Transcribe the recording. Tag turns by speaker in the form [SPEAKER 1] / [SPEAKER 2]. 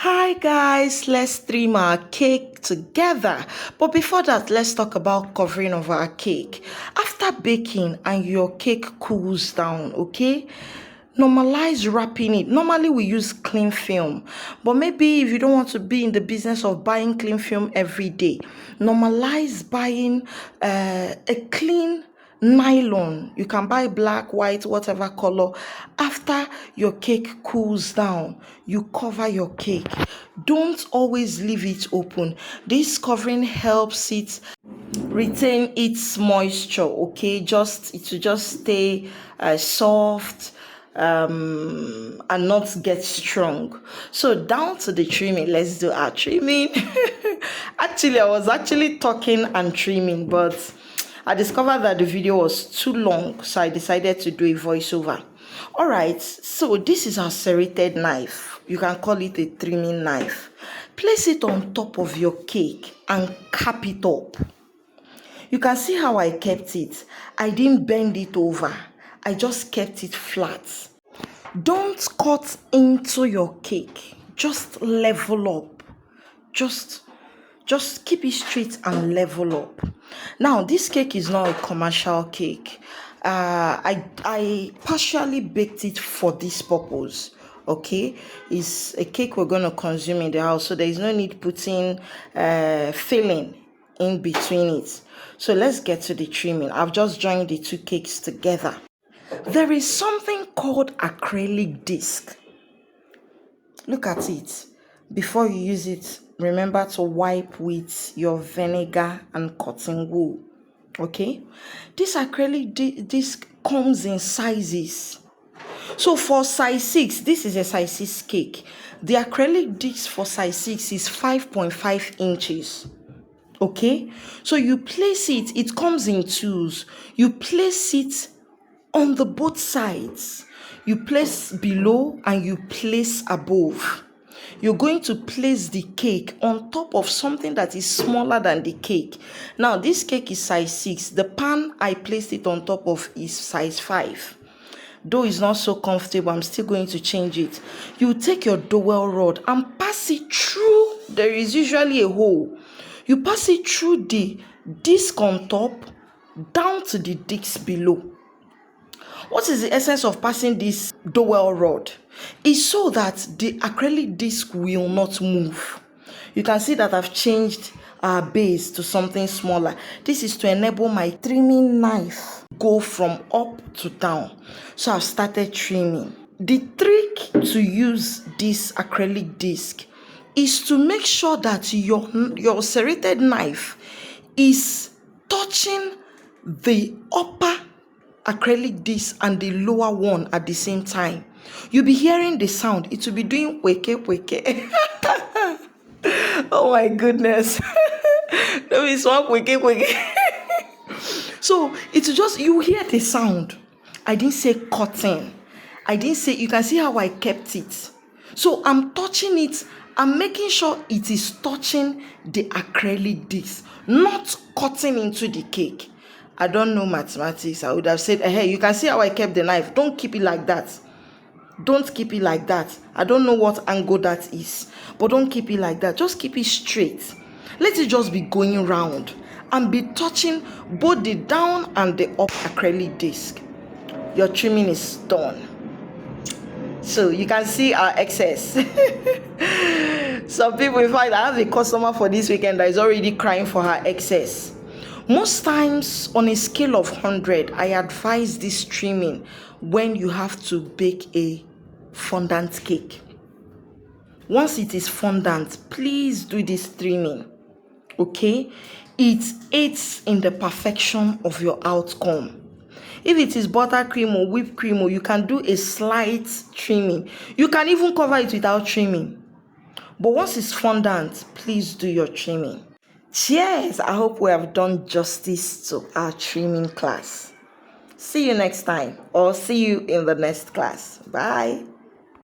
[SPEAKER 1] Hi guys, let's trim our cake together. But before that, let's talk about covering of our cake. After baking and your cake cools down, okay? Normalize wrapping it. Normally we use cling film, but maybe if you don't want to be in the business of buying cling film every day, normalize buying a clean nylon. You can buy black, white, whatever color. After your cake cools down, you cover your cake. Don't always leave it open. This covering helps it retain its moisture, okay? It will just stay soft and not get strong. So down to the trimming. Let's do our trimming. Actually, I was actually talking and trimming, but I discovered that the video was too long, so I decided to do a voiceover. All right, so this is our serrated knife. You can call it a trimming knife. Place it on top of your cake and cap it up. You can see how I kept it. I didn't bend it over. I just kept it flat. Don't cut into your cake. Just level up. Just keep it straight and level up. Now, this cake is not a commercial cake. I partially baked it for this purpose. Okay, it's a cake we're going to consume in the house, so there is no need putting filling in between it. So let's get to the trimming. I've just joined the two cakes together. There is something called acrylic disc. Look at it. Before you use it, remember to wipe with your vinegar and cotton wool. Okay? This acrylic disc comes in sizes. So for size 6, this is a size 6 cake. The acrylic disc for size 6 is 5.5 inches. Okay? So you place it, it comes in twos. You place it on the both sides. You place below and you place above. You're going to place the cake on top of something that is smaller than the cake. Now, this cake is size 6. The pan I placed it on top of is size 5. Though it's not so comfortable, I'm still going to change it. You take your dowel rod and pass it through. There is usually a hole. You pass it through the disc on top down to the disc below. What is the essence of passing this dowel rod? It's so that the acrylic disc will not move. You can see that I've changed our base to something smaller. This is to enable my trimming knife go from up to down. So I've started trimming. The trick to use this acrylic disc is to make sure that your serrated knife is touching the upper acrylic disc and the lower one at the same time. You'll be hearing the sound. It will be doing weke weke. Oh my goodness. No, it's one weke weke. So it's just, you hear the sound. I didn't say cutting. I didn't say, you can see how I kept it. So I'm touching it. I'm making sure it is touching the acrylic disc, not cutting into the cake. I don't know mathematics. I would have said, hey, you can see how I kept the knife. Don't keep it like that. Don't keep it like that. I don't know what angle that is, but don't keep it like that. Just keep it straight. Let it just be going round and be touching both the down and the up acrylic disc. Your trimming is done. So you can see our excess. Some people, in fact, I have a customer for this weekend that is already crying for her excess. Most times, on a scale of 100, I advise this trimming when you have to bake a fondant cake. Once it is fondant, please do this trimming. Okay? It aids in the perfection of your outcome. If it is buttercream or whipped cream, or you can do a slight trimming. You can even cover it without trimming. But once it's fondant, please do your trimming. Cheers! I hope we have done justice to our trimming class. See you next time, or see you in the next class. Bye.